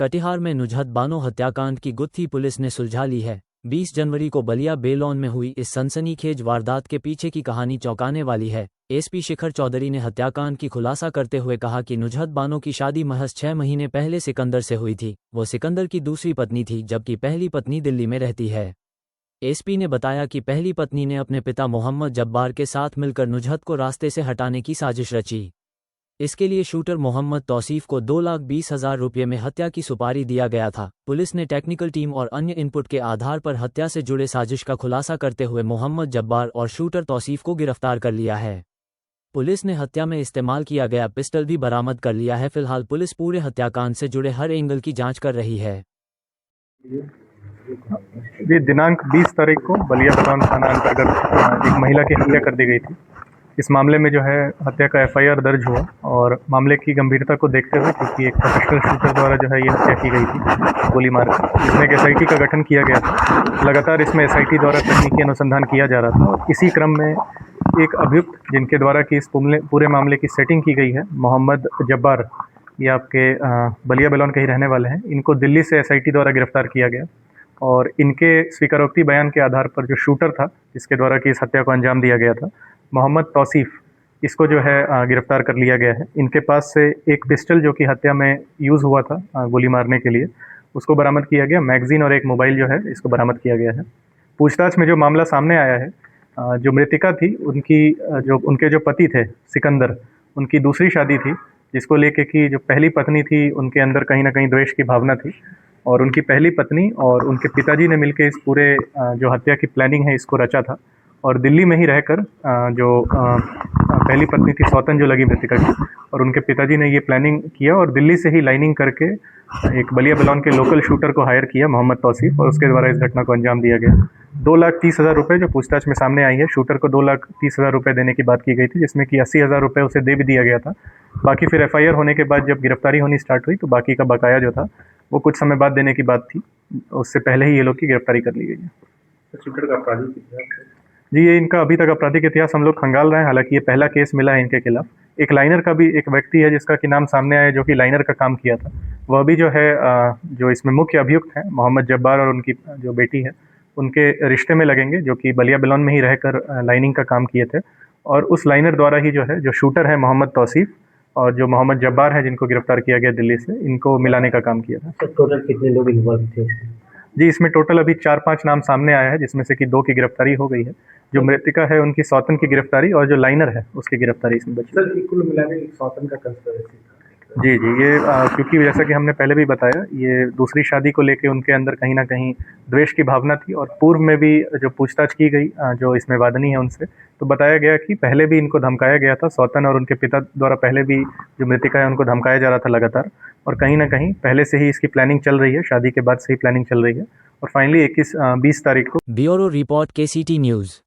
कटिहार में नुजहत बानो हत्याकांड की गुत्थी पुलिस ने सुलझा ली है। 20 जनवरी को बलिया बेलौन में हुई इस सनसनीखेज वारदात के पीछे की कहानी चौंकाने वाली है। एसपी शिखर चौधरी ने हत्याकांड की खुलासा करते हुए कहा कि नुजहत बानो की शादी महज 6 महीने पहले सिकंदर से हुई थी। वो सिकंदर की दूसरी पत्नी थी, जबकि पहली पत्नी दिल्ली में रहती है। एसपी ने बताया कि पहली पत्नी ने अपने पिता मोहम्मद जब्बार के साथ मिलकर नुजहत को रास्ते से हटाने की साजिश रची। इसके लिए शूटर मोहम्मद तौसीफ को 2,20,000 रुपये में हत्या की सुपारी दिया गया था। पुलिस ने टेक्निकल टीम और अन्य इनपुट के आधार पर हत्या से जुड़े साजिश का खुलासा करते हुए मोहम्मद जब्बार और शूटर तौसीफ को गिरफ्तार कर लिया है। पुलिस ने हत्या में इस्तेमाल किया गया पिस्टल भी बरामद कर लिया है। फिलहाल पुलिस पूरे हत्याकांड से जुड़े हर एंगल की जांच कर रही है। ये दिनांक 20 तारीख को बलिया बेलौन थाना अंतर्गत एक महिला की हत्या कर दी गई थी। इस मामले में जो है हत्या का एफआईआर दर्ज हुआ और मामले की गंभीरता को देखते हुए, क्योंकि एक प्रोफेशनल शूटर द्वारा जो है ये हत्या की गई थी गोली मारकर, इसमें एक एसआईटी का गठन किया गया था। लगातार इसमें एसआईटी द्वारा तकनीकी अनुसंधान किया जा रहा था और इसी क्रम में एक अभियुक्त जिनके द्वारा कि इस पूरे मामले की सेटिंग की गई है, मोहम्मद जब्बार, ये आपके बलिया बेलौन के ही रहने वाले हैं। इनको दिल्ली से एसआईटी द्वारा गिरफ्तार किया गया और इनके स्वीकारोक्ति बयान के आधार पर जो शूटर था जिसके द्वारा कि इस हत्या को अंजाम दिया गया था, मोहम्मद तौसीफ, इसको जो है गिरफ्तार कर लिया गया है। इनके पास से एक पिस्टल जो कि हत्या में यूज़ हुआ था गोली मारने के लिए, उसको बरामद किया गया। मैगज़ीन और एक मोबाइल जो है इसको बरामद किया गया है। पूछताछ में जो मामला सामने आया है, जो मृतिका थी उनके जो पति थे सिकंदर, उनकी दूसरी शादी थी, जिसको लेके कि जो पहली पत्नी थी उनके अंदर कहीं ना कहीं द्वेष की भावना थी और उनकी पहली पत्नी और उनके पिताजी ने मिलकर इस पूरे जो हत्या की प्लानिंग है इसको रचा था। और दिल्ली में ही रहकर जो पहली पत्नी थी सौतन जो लगी मृतिका की, और उनके पिताजी ने ये प्लानिंग किया और दिल्ली से ही लाइनिंग करके एक बलिया बेलौन के लोकल शूटर को हायर किया, मोहम्मद तौसीफ, और उसके द्वारा इस घटना को अंजाम दिया गया। 2,30,000 रुपये जो पूछताछ में सामने आई है, शूटर को 2,30,000 रुपये देने की बात की गई थी, जिसमें कि 80,000 रुपये उसे दे भी दिया गया था। बाकी फिर एफआईआर होने के बाद जब गिरफ्तारी होनी स्टार्ट हुई तो बाकी का बकाया जो था वो कुछ समय बाद देने की बात थी। उससे पहले ही ये लोग की गिरफ्तारी कर ली गई है। शूटर का आपराधिक इतिहास जी, ये इनका अभी तक आपराधिक इतिहास हम लोग खंगाल रहे हैं। हालांकि ये पहला केस मिला है इनके खिलाफ। एक लाइनर का भी एक व्यक्ति है जिसका कि नाम सामने आया, जो कि लाइनर का काम किया था, वह भी जो है जो इसमें मुख्य अभियुक्त हैं मोहम्मद जब्बार और उनकी जो बेटी है, उनके रिश्ते में लगेंगे, जो कि बलिया बेलौन में ही रहकर लाइनिंग का काम किए थे। और उस लाइनर द्वारा ही जो है जो शूटर है मोहम्मद तौसीफ और जो मोहम्मद जब्बार है जिनको गिरफ्तार किया गया दिल्ली से, इनको मिलाने का काम किया था। टोटल कितने लोग इन्वॉल्व थे? जी, इसमें टोटल अभी 4-5 नाम सामने आया है, जिसमें से कि 2 की गिरफ्तारी हो गई है। जो मृतिका है उनकी सौतन की गिरफ्तारी और जो लाइनर है उसकी गिरफ्तारी इसमें बची। सर, कुल मिलाकर एक सौतन का कंस्पिरेसी था। जी, ये क्योंकि जैसा कि हमने पहले भी बताया, ये दूसरी शादी को लेके उनके अंदर कहीं ना कहीं द्वेष की भावना थी और पूर्व में भी जो पूछताछ की गई जो इसमें वादनी है उनसे, तो बताया गया कि पहले भी इनको धमकाया गया था। सौतन और उनके पिता द्वारा पहले भी जो मृतिका है उनको धमकाया जा रहा था लगातार, और कहीं ना कहीं पहले से ही इसकी प्लानिंग चल रही है, शादी के बाद से ही प्लानिंग चल रही है। और फाइनली 20 तारीख को ब्यूरो रिपोर्ट KCT न्यूज़।